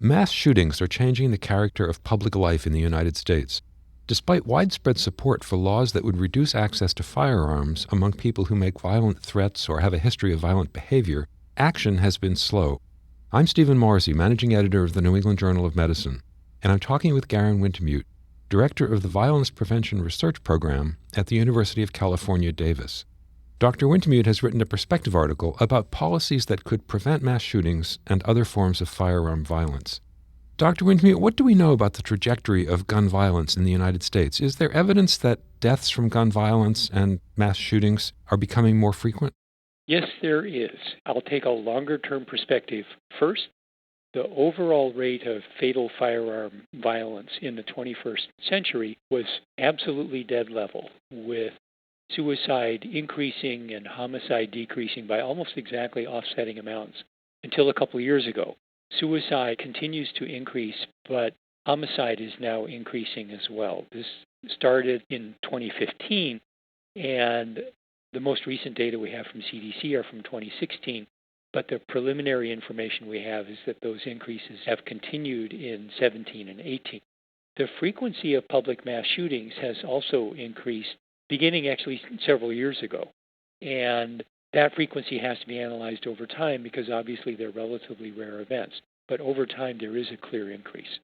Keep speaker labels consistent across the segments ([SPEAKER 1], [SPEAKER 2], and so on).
[SPEAKER 1] Mass shootings are changing the character of public life in the United States. Despite widespread support for laws that would reduce access to firearms among people who make violent threats or have a history of violent behavior, action has been slow. I'm Stephen Morrissey, managing editor of the New England Journal of Medicine, and I'm talking with Garen Wintemute, director of the Violence Prevention Research Program at the University of California, Davis. Dr. Wintemute has written a perspective article about policies that could prevent mass shootings and other forms of firearm violence. Dr. Wintemute, what do we know about the trajectory of gun violence in the United States? Is there evidence that deaths from gun violence and mass shootings are becoming more frequent?
[SPEAKER 2] Yes, there is. I'll take a longer-term perspective. First, the overall rate of fatal firearm violence in the 21st century was absolutely dead level, with suicide increasing and homicide decreasing by almost exactly offsetting amounts until a couple of years ago. Suicide continues to increase, but homicide is now increasing as well. This started in 2015, and the most recent data we have from CDC are from 2016, but the preliminary information we have is that those increases have continued in 17 and 18. The frequency of public mass shootings has also increased, beginning actually several years ago. And that frequency has to be analyzed over time because obviously they're relatively rare events. But over time, there is a clear increase.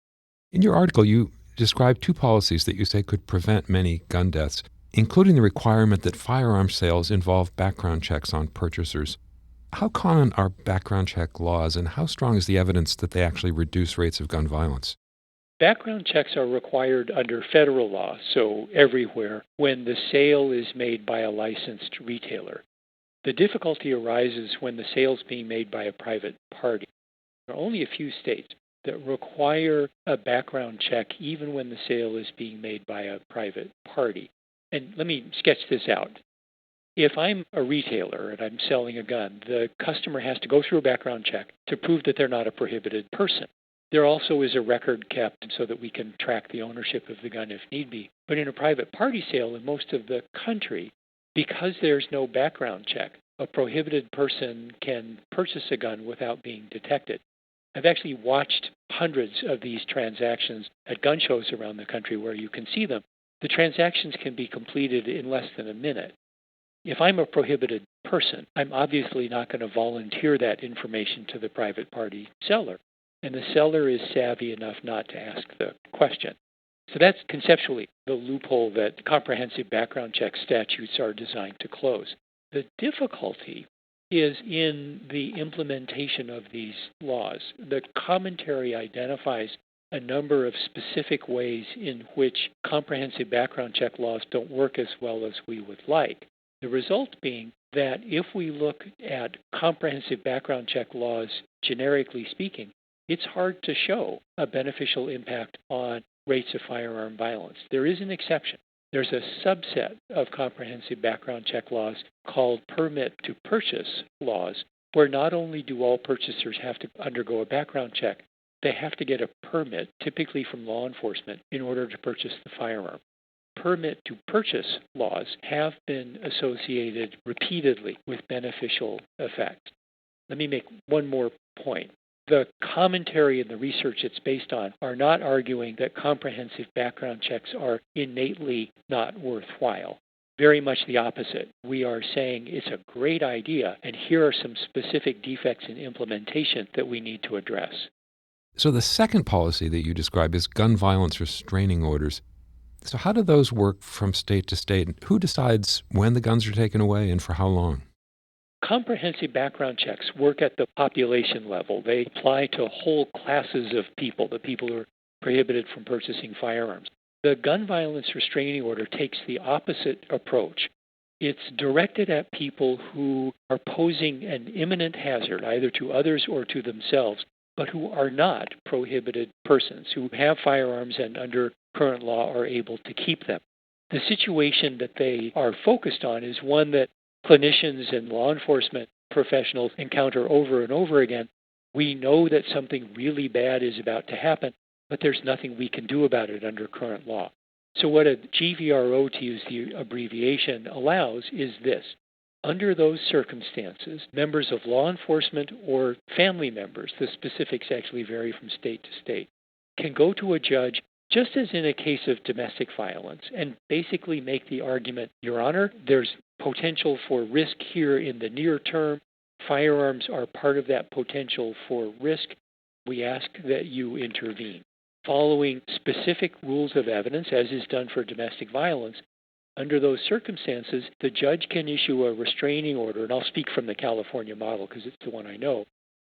[SPEAKER 1] In your article, you describe two policies that you say could prevent many gun deaths, including the requirement that firearm sales involve background checks on purchasers. How common are background check laws, and how strong is the evidence that they actually reduce rates of gun violence?
[SPEAKER 2] Background checks are required under federal law, so everywhere, when the sale is made by a licensed retailer. The difficulty arises when the sale is being made by a private party. There are only a few states that require a background check even when the sale is being made by a private party. And let me sketch this out. If I'm a retailer and I'm selling a gun, the customer has to go through a background check to prove that they're not a prohibited person. There also is a record kept so that we can track the ownership of the gun if need be. But in a private party sale in most of the country, because there's no background check, a prohibited person can purchase a gun without being detected. I've actually watched hundreds of these transactions at gun shows around the country where you can see them. The transactions can be completed in less than a minute. If I'm a prohibited person, I'm obviously not going to volunteer that information to the private party seller. And the seller is savvy enough not to ask the question. So that's conceptually the loophole that comprehensive background check statutes are designed to close. The difficulty is in the implementation of these laws. The commentary identifies a number of specific ways in which comprehensive background check laws don't work as well as we would like. The result being that if we look at comprehensive background check laws, generically speaking, it's hard to show a beneficial impact on rates of firearm violence. There is an exception. There's a subset of comprehensive background check laws called permit-to-purchase laws, where not only do all purchasers have to undergo a background check, they have to get a permit, typically from law enforcement, in order to purchase the firearm. Permit-to-purchase laws have been associated repeatedly with beneficial effects. Let me make one more point. The commentary and the research it's based on are not arguing that comprehensive background checks are innately not worthwhile. Very much the opposite. We are saying it's a great idea, and here are some specific defects in implementation that we need to address.
[SPEAKER 1] So the second policy that you describe is gun violence restraining orders. So how do those work from state to state? Who decides when the guns are taken away and for how long?
[SPEAKER 2] Comprehensive background checks work at the population level. They apply to whole classes of people, the people who are prohibited from purchasing firearms. The gun violence restraining order takes the opposite approach. It's directed at people who are posing an imminent hazard, either to others or to themselves, but who are not prohibited persons, who have firearms and under current law are able to keep them. The situation that they are focused on is one that clinicians and law enforcement professionals encounter over and over again. We know that something really bad is about to happen, but there's nothing we can do about it under current law. So what a GVRO, to use the abbreviation, allows is this. Under those circumstances, members of law enforcement or family members, the specifics actually vary from state to state, can go to a judge just as in a case of domestic violence and basically make the argument, Your Honor, there's potential for risk here in the near term. Firearms are part of that potential for risk. We ask that you intervene. Following specific rules of evidence, as is done for domestic violence, under those circumstances, the judge can issue a restraining order, and I'll speak from the California model because it's the one I know,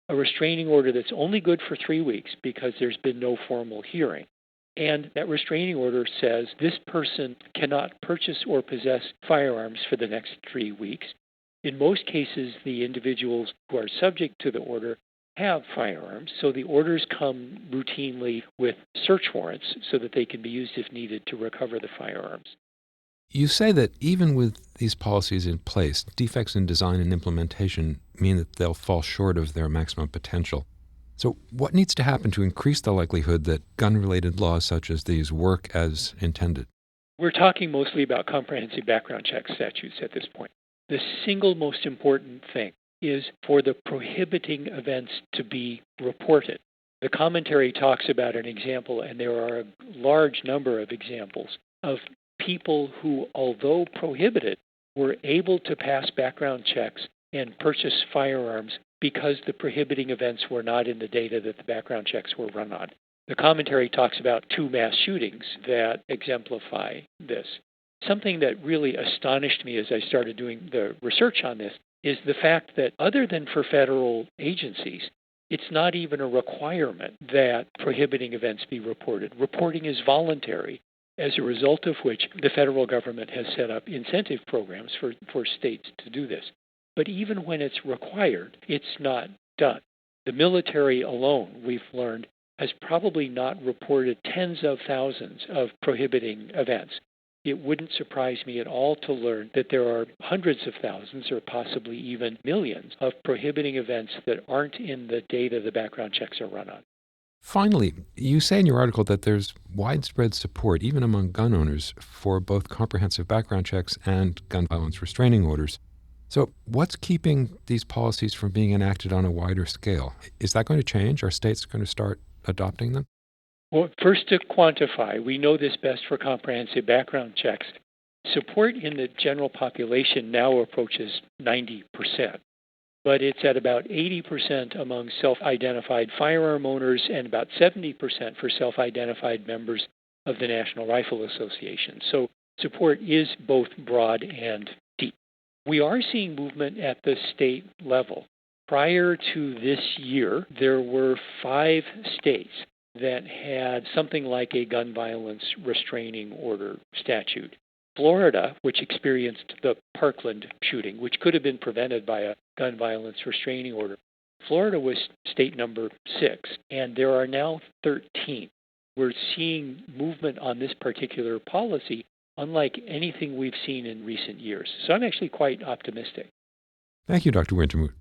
[SPEAKER 2] a restraining order that's only good for 3 weeks because there's been no formal hearing. And that restraining order says this person cannot purchase or possess firearms for the next 3 weeks. In most cases, the individuals who are subject to the order have firearms, so the orders come routinely with search warrants so that they can be used if needed to recover the firearms.
[SPEAKER 1] You say that even with these policies in place, defects in design and implementation mean that they'll fall short of their maximum potential. So what needs to happen to increase the likelihood that gun-related laws such as these work as intended?
[SPEAKER 2] We're talking mostly about comprehensive background check statutes at this point. The single most important thing is for the prohibiting events to be reported. The commentary talks about an example, and there are a large number of examples of people who, although prohibited, were able to pass background checks and purchase firearms because the prohibiting events were not in the data that the background checks were run on. The commentary talks about 2 mass shootings that exemplify this. Something that really astonished me as I started doing the research on this is the fact that other than for federal agencies, it's not even a requirement that prohibiting events be reported. Reporting is voluntary, as a result of which the federal government has set up incentive programs for states to do this. But even when it's required, it's not done. The military alone, we've learned, has probably not reported tens of thousands of prohibiting events. It wouldn't surprise me at all to learn that there are hundreds of thousands or possibly even millions of prohibiting events that aren't in the data the background checks are run on.
[SPEAKER 1] Finally, you say in your article that there's widespread support, even among gun owners, for both comprehensive background checks and gun violence restraining orders. So what's keeping these policies from being enacted on a wider scale? Is that going to change? Are states going to start adopting them?
[SPEAKER 2] Well, first to quantify, we know this best for comprehensive background checks. Support in the general population now approaches 90%, but it's at about 80% among self-identified firearm owners and about 70% for self-identified members of the National Rifle Association. So support is both broad and deep. We are seeing movement at the state level. Prior to this year, there were 5 states that had something like a gun violence restraining order statute. Florida, which experienced the Parkland shooting, which could have been prevented by a gun violence restraining order, Florida was state number 6, and there are now 13. We're seeing movement on this particular policy unlike anything we've seen in recent years. So I'm actually quite optimistic.
[SPEAKER 1] Thank you, Dr. Wintemute.